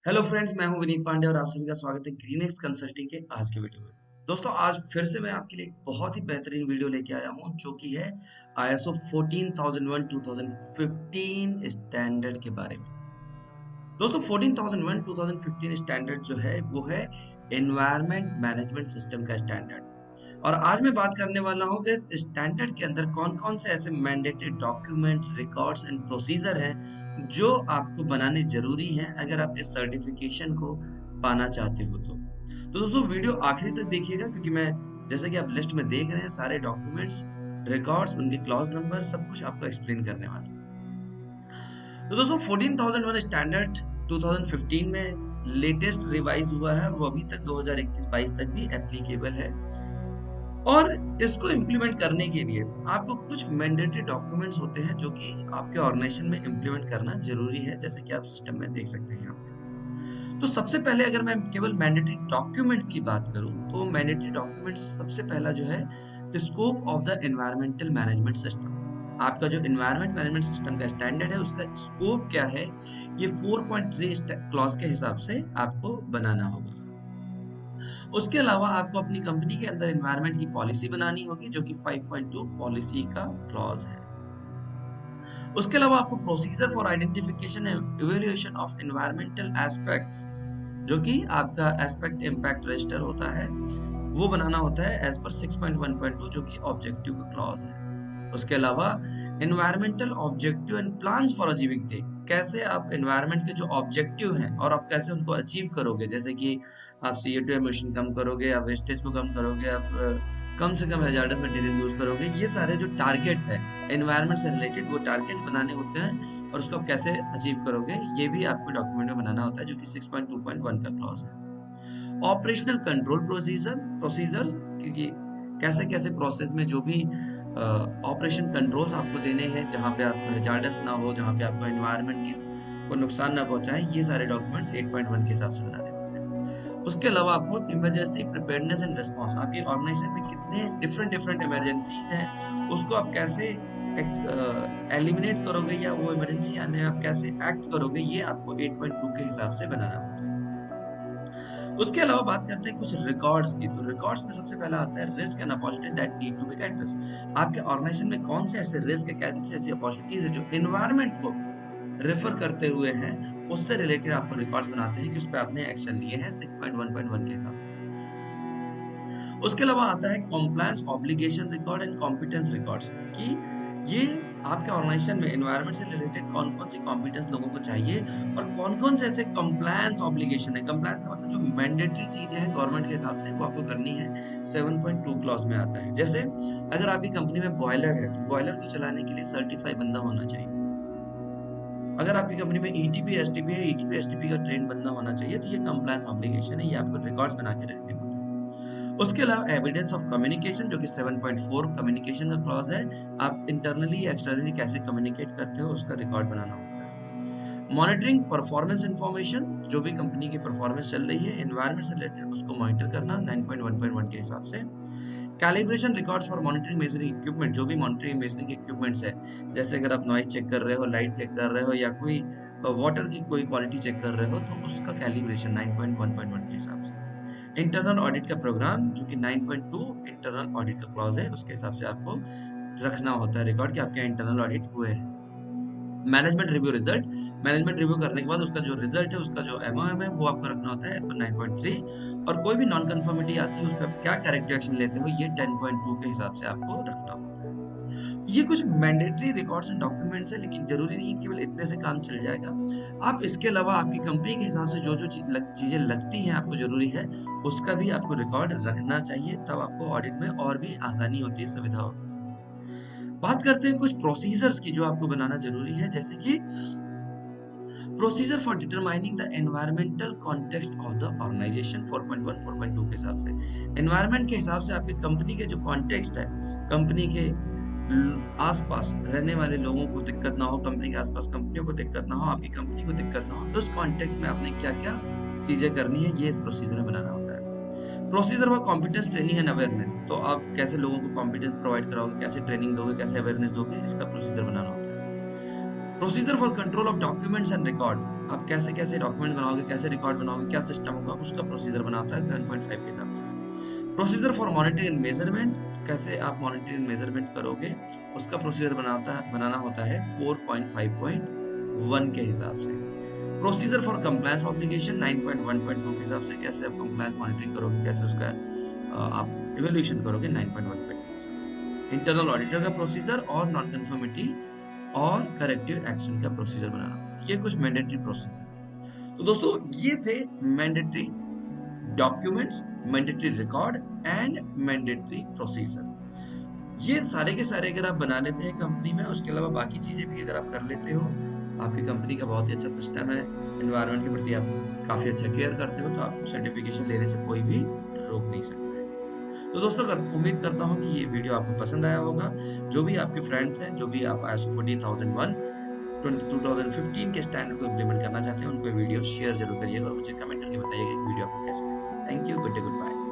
Hello friends, मैं हूं विनीत पांडे और आप सभी का स्वागत है ग्रीनएक्स कंसल्टिंग के आज के वीडियो में। दोस्तों, आज फिर से मैं आपके लिए एक बहुत ही बेहतरीन वीडियो लेके आया हूं जो कि है ISO 14001 2015 स्टैंडर्ड के बारे में। दोस्तों, 14001 2015 स्टैंडर्ड जो है वो है एनवायरनमेंट मैनेजमेंट सिस्टम का स्टैंडर्ड। और आज मैं बात करने वाला हूं कि इस स्टैंडर्ड के अंदर कौन-कौन से ऐसे mandatory document, records and procedure हैं जो आपको बनाने जरूरी हैं अगर आप इस सर्टिफिकेशन को पाना चाहते हो तो दोस्तों वीडियो आखिरी तक देखिएगा, क्योंकि मैं जैसे कि आप लिस्ट में देख रहे हैं सारे डॉक्यूमेंट्स, रिकॉर्ड्स, उनके क्लॉज नंबर सब कुछ आपको एक्सप्लेन करने वाला हूं। तो दोस्तों 14001 स्टैंडर्ड 2015 में लेटेस्ट रिवाइज हुआ है, वो अभी तक 2021-22 तक भी एप्लीकेबल है। और इसको इम्प्लीमेंट करने के लिए आपको कुछ मैंडेटरी डॉक्यूमेंट्स होते हैं जो कि आपके ऑर्गेनाइजेशन में इम्प्लीमेंट करना जरूरी है, जैसे कि आप सिस्टम में देख सकते हैं यहाँ पे। तो सबसे पहले अगर मैं केवल मैंडेटरी डॉक्यूमेंट्स की बात करूं तो मैंडेटरी डॉक्यूमेंट्स सबसे पहला जो है scope of the environmental management system. आपका जो एनवायरमेंट मैनेजमेंट सिस्टम का स्टैंडर्ड है उसका स्कोप क्या है, ये 4.3 क्लॉज के हिसाब से आपको बनाना होगा। उसके अलावा आपको अपनी कंपनी के अंदर एनवायरनमेंट की पॉलिसी बनानी होगी जो कि 5.2 पॉलिसी का क्लॉज है। उसके अलावा आपको procedure for identification and evaluation of environmental aspects, जो कि आपका एस्पेक्ट इम्पैक्ट रजिस्टर होता है, वो बनाना होता है एज पर 6.1.2 जो कि ऑब्जेक्टिव का क्लॉज है। उसके अलावा environmental objective and plans for achieving they, कैसे आप एनवायरमेंट के जो ऑब्जेक्टिव हैं और आप कैसे उनको अचीव करोगे, जैसे कि आप CO2 एमिशन कम करोगे, आप वेस्टेज को कम करोगे, आप कम से कम हैजार्डस मटेरियल यूज करोगे, ये सारे जो टारगेट्स हैं एनवायरमेंट से रिलेटेड वो टारगेट्स बनाने होते हैं और उसको आप कैसे अचीव करोगे ये भी आपको डॉक्यूमेंट में बनाना होता है, जो कि 6.2.1 का क्लॉज है। ऑपरेशनल कंट्रोल प्रोसीजर्स, क्योंकि कैसे कैसे प्रोसेस में जो भी ऑपरेशन कंट्रोल्स आपको देने हैं जहां पे आपको हैजार्डस ना हो, जहां पे आपको एनवायरनमेंट को नुकसान ना पहुंचाए, ये सारे डॉक्यूमेंट्स 8.1 के हिसाब से बनाने होते हैं। उसके अलावा आपको इमरजेंसी प्रिपेयर्डनेस एंड रिस्पांस, आपकी ऑर्गेनाइजेशन में कितने डिफरेंट डिफरेंट इमरजेंसीज हैं उसको आप कैसे एलिमिनेट करोगे या वो इमरजेंसी आने में आप कैसे एक्ट करोगे, ये आपको 8.2 के हिसाब से बनाना होता है। उसके अलावा बात करते हैं कुछ रिकॉर्ड्स की। तो रिकॉर्ड्स में सबसे पहला आता है risk and opportunity that need to be address. आपके ऑर्गेनाइजेशन में कौन से ऐसे रिस्क है, कौन से ऐसी अपॉर्चुनिटीज है जो एनवायरनमेंट को रेफर करते हुए हैं, उससे रिलेटेड आपको रिकॉर्ड्स बनाते हैं कि उस पे आपने एक्शन लिए हैं 6.1.1 के हिसाब से। उसके अलावा आता है compliance obligation record and competence records, कि ये आपके ऑर्गेनाइजेशन में एनवायरनमेंट से रिलेटेड कौन-कौन सी कॉम्पिटेंस लोगों को चाहिए और कौन-कौन से ऐसे कॉम्प्लायंस ऑब्लिगेशन है। कॉम्प्लायंस का मतलब जो मैंडेटरी चीजें हैं गवर्नमेंट के हिसाब से वो आपको करनी है, 7.2 क्लॉज में आता है। जैसे अगर आपकी कंपनी में बॉयलर है तो बॉयलर को चलाने के लिए सर्टिफाइड बंदा होना चाहिए। अगर आपकी कंपनी में ETP STP है, ETP STP का ट्रेन बंदा होना चाहिए, तो ये कंप्लायंस ऑब्लिगेशन है, ये आपको रिकॉर्ड्स बना के रखने होते हैं। उसके अलावा एविडेंस ऑफ कम्युनिकेशन, जो कि 7.4 कम्युनिकेशन का क्लॉज है, आप इंटरनली या एक्सटर्नली कैसे कम्युनिकेट करते हो उसका रिकॉर्ड बनाना होता है। मॉनिटरिंग परफॉर्मेंस इंफॉर्मेशन, जो भी कंपनी की परफॉर्मेंस चल रही है एनवायरनमेंट से रिलेटेड उसको मॉनिटर करना 9.1.1 के हिसाब से। Calibration records for monitoring measuring equipment, जो भी मॉनिटरिंग मेजरिंग इक्विपमेंट्स है, जैसे अगर आप नॉइज चेक कर रहे हो, लाइट चेक कर रहे हो या कोई वाटर की कोई क्वालिटी चेक कर रहे हो, तो उसका कैलिब्रेशन 9.1.1 के हिसाब से। इंटरनल ऑडिट का प्रोग्राम, जो कि 9.2 इंटरनल ऑडिट का क्लॉज है, उसके हिसाब से आपको रखना होता है रिकॉर्ड कि आपके इंटरनल ऑडिट हुए हैं। Management review result, management review करने के बाद उसका जो रिजल्ट है, उसका जो MOM है, वो आपको रखना होता है एज पर 9.3। और कोई भी नॉन कंफर्मिटी आती है उस पर आप क्या करेक्टिव एक्शन लेते हो, ये 10.2 के हिसाब से आपको रखना होता है। ये कुछ मैंडेटरी रिकॉर्ड्स एंड डॉक्यूमेंट्स है, लेकिन जरूरी नहीं केवल इतने से काम चल जाएगा। आप इसके अलावा आपकी कंपनी के हिसाब से जो जो चीजें लगती हैं आपको जरूरी है, उसका भी आपको रिकॉर्ड रखना चाहिए, तब आपको ऑडिट में और भी आसानी होती है, सुविधा होती है। बात करते हैं कुछ प्रोसीजर्स की जो आपको बनाना जरूरी है, जैसे कि procedure for determining the environmental context of the organisation 4.1 4.2 के हिसाब से। एनवायरमेंट के हिसाब से आपकी कंपनी के जो कॉन्टेक्स्ट है, कंपनी के आसपास रहने वाले लोगों को दिक्कत ना हो, कंपनी के आसपास कंपनियों को दिक्कत ना हो, आपकी कंपनी को दिक्कत ना हो, उस कॉन्टेक्स्ट में आपने क्या क्या चीजें करनी है, ये इस प्रोसीजर में बनाना होता है। Procedure for competence training and awareness, तो आप कैसे लोगों को कॉम्पिटेंस प्रोवाइड कराओगे, कैसे ट्रेनिंग दोगे, कैसे अवेयरनेस दोगे, इसका प्रोसीजर बनाना होता है। Procedure for control of documents and record, आप कैसे कैसे डॉक्यूमेंट बनाओगे, कैसे रिकॉर्ड बनाओगे, क्या सिस्टम होगा, उसका प्रोसीजर बनाता है 7.5 के हिसाब से। Procedure for monitoring and measurement, कैसे आप मॉनिटरिंग एंड मेजरमेंट करोगे, उसका प्रोसीजर बनाना होता है 4.5.1 के हिसाब से। प्रोसीजर फॉर कंप्लायंस ऑब्लिगेशन 9.1.2 के हिसाब से, कैसे आप कंप्लायंस मॉनिटरिंग करोगे, कैसे उसका आप इवैल्यूएशन करोगे 9.1 के हिसाब से। इंटरनल ऑडिटर का प्रोसीजर और नॉन कंफर्मिटी और करेक्टिव एक्शन का प्रोसीजर बनाना, ये कुछ मैंडेटरी प्रोसीजर। तो दोस्तों ये थे mandatory documents, mandatory record and mandatory procedure. ये सारे के सारे अगर आप बना लेते हैं कंपनी में, उसके अलावा बाकी चीजें भी अगर आप कर लेते हो, आपकी कंपनी का बहुत ही अच्छा सिस्टम है, एनवायरनमेंट के प्रति आप काफी अच्छा केयर करते हो, तो आपको सर्टिफिकेशन लेने से कोई भी रोक नहीं सकता है। तो दोस्तों उम्मीद करता हूँ कि ये वीडियो आपको पसंद आया होगा। जो भी आपके फ्रेंड्स हैं, जो भी आप ISO 14001 2015 के स्टैंडर्ड को इम्प्लीमेंट करना चाहते हैं, उनको ये वीडियो शेयर जरूर करिएगा और मुझे कमेंट करके बताइएगा कि वीडियो आपको कैसी लगी। Thank you, good day, good bye.